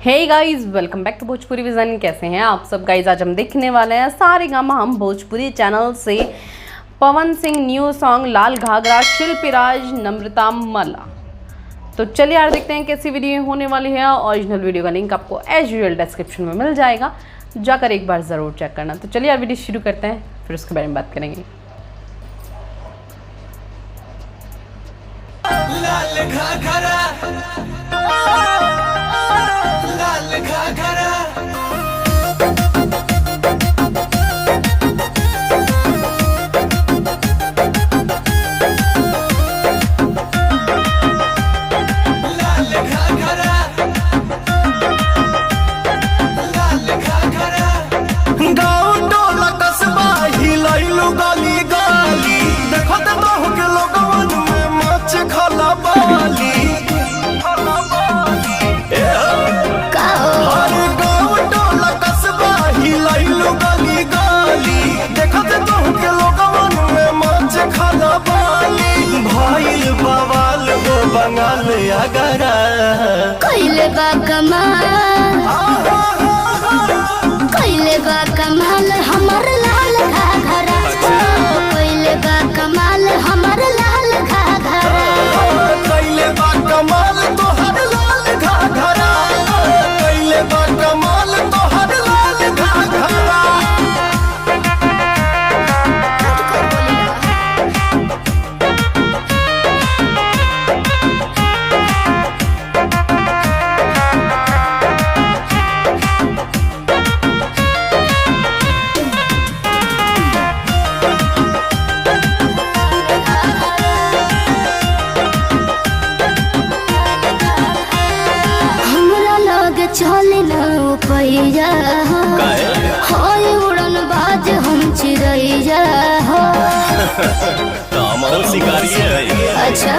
हे guys, welcome back to Bhojpuri Vision. कैसे हैं आप सब गाइस? आज हम देखने वाले हैं सारेगामा हम भोजपुरी चैनल से पवन सिंह न्यू सॉन्ग लाल घाघरा, शिल्पीराज, नम्रता मला। तो चलिए यार देखते हैं कैसी वीडियो होने वाली है। ओरिजिनल वीडियो का लिंक आपको एज यूजुअल डिस्क्रिप्शन में मिल जाएगा, जाकर एक बार ज़रूर चेक करना। तो चलिए यार वीडियो शुरू करते हैं, फिर उसके बारे में बात करेंगे। लाल घाघरा, लाल घाघरा, लाल घाघरा, लाल घाघरा। गाँव टोला कस्बा हिलैलु गली गली, देखो तो बहु के लोगवन में मच खला बाली। हर गाँव टोला कस्बा हिलैलु गली गली, देखो तो बहु के लोगवन में मच खला बाली। भइल बवाल वो बंगाल अगरा, कइले बा कमाल हमर लाल घाघरा, कइले बा कमाल हमर लाल घाघरा। कैले बा कमाल तोहर लाल घाघरा, कैले बा कमाल तोहर लाल घाघरा। हमरा लगे चले न पैया होय उड़न बाज हम चिड़ैया हो। शिकारी है। अच्छा,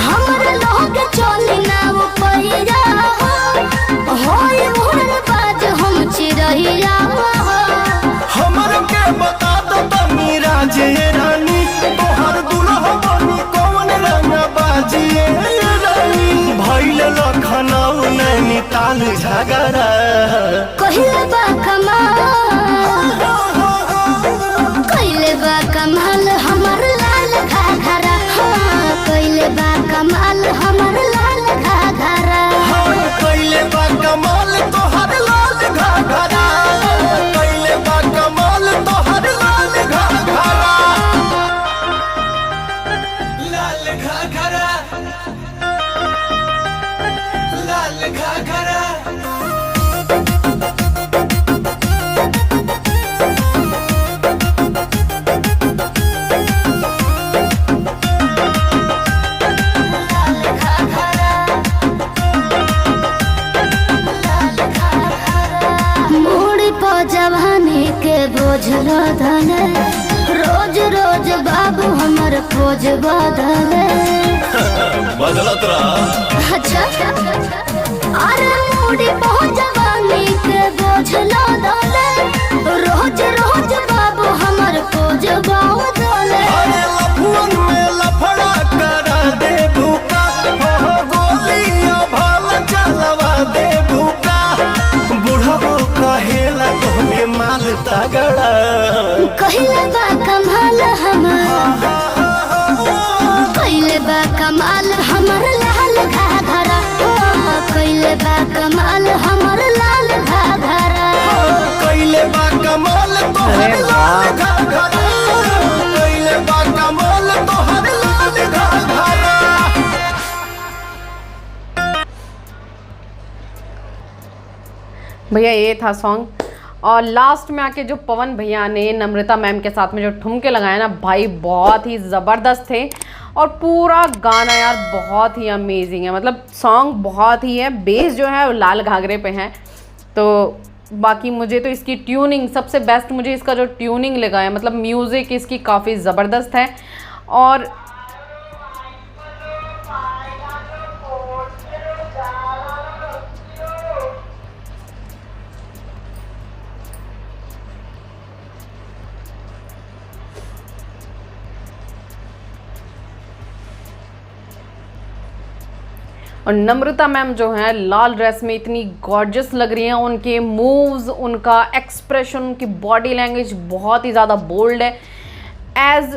हमरा लगे चले न पैया होय उड़न बाज हम चिड़ैया हो। हमर के बता दो तनी राजे रानी, तोहर दुल्हा बनी कौन रंग बाजिए रानी। भइल लखनऊ नैनीताल झगड़ा, कहिले बा कमाल हमर लाल घाघरा, कहिले बा कमाल हमर लाल घाघरा। कैले बा कमाल तोहर लाल घाघरा, कैले बा कमाल तोहर लाल घाघरा। लाल घाघरा, लाल घाघरा। मूड़ी पो जवानी के बोझ लदले, रोज रोज बाबू हमर पोज बदले। बदलत रहा। अच्छा, अरे मूड़ी पो जवानी के बोझ लदले, रोज रोज बाबू हमर पोज बदले। अरे लफुअन में लफड़ा करा दे भूका, हो गोलियां भाल चलवा दे भूका। बुढ़ाओ कहेला तोहके माल तगड़ा, कहिले बा कमाल हमर, कहिले बा कमाल हमर लाल घाघरा, कहिले बा कमाल हमर लाल घाघरा। कैले बा कमाल तोहर अरे लाल वाह। घाघरा, कैले बा कमाल तोहर लाल घाघरा। भैया ये था सॉन्ग, और लास्ट में आके जो पवन भैया ने नम्रता मैम के साथ में जो ठुमके लगाए ना भाई, बहुत ही ज़बरदस्त थे। और पूरा गाना यार बहुत ही अमेजिंग है, मतलब सॉन्ग बहुत ही है। बेस जो है वो लाल घाघरे पे है। तो बाकी मुझे तो इसकी ट्यूनिंग सबसे बेस्ट, मुझे इसका जो ट्यूनिंग लगा है, मतलब म्यूज़िक इसकी काफ़ी ज़बरदस्त है। और और नम्रता मैम जो है लाल ड्रेस में इतनी गॉर्जियस लग रही हैं, उनके मूव्स, उनका एक्सप्रेशन, उनकी बॉडी लैंग्वेज बहुत ही ज़्यादा बोल्ड है। एज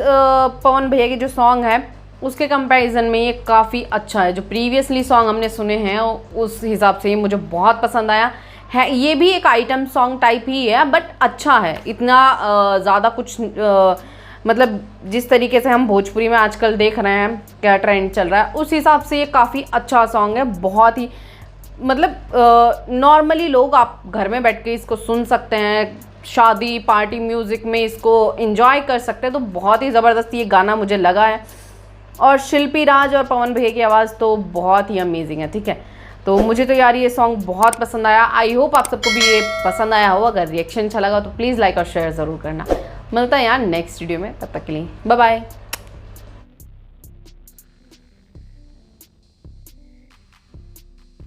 पवन भैया की जो सॉन्ग है उसके कंपैरिजन में ये काफ़ी अच्छा है। जो प्रीवियसली सॉन्ग हमने सुने हैं उस हिसाब से ये मुझे बहुत पसंद आया है। ये भी एक आइटम सॉन्ग टाइप ही है बट अच्छा है, इतना ज़्यादा कुछ मतलब जिस तरीके से हम भोजपुरी में आजकल देख रहे हैं क्या ट्रेंड चल रहा है उस हिसाब से ये काफ़ी अच्छा सॉन्ग है। बहुत ही मतलब नॉर्मली लोग आप घर में बैठ के इसको सुन सकते हैं, शादी पार्टी म्यूज़िक में इसको एंजॉय कर सकते हैं। तो बहुत ही ज़बरदस्त ये गाना मुझे लगा है। और शिल्पी राज और पवन भैया की आवाज़ तो बहुत ही अमेजिंग है। ठीक है, तो मुझे तो यार ये सॉन्ग बहुत पसंद आया। आई होप आप सबको भी ये पसंद आया हो। अगर रिएक्शन अच्छा लगा तो प्लीज़ लाइक और शेयर ज़रूर करना। मिलता है यार नेक्स्ट वीडियो में, तब तक के लिए बाय बाय।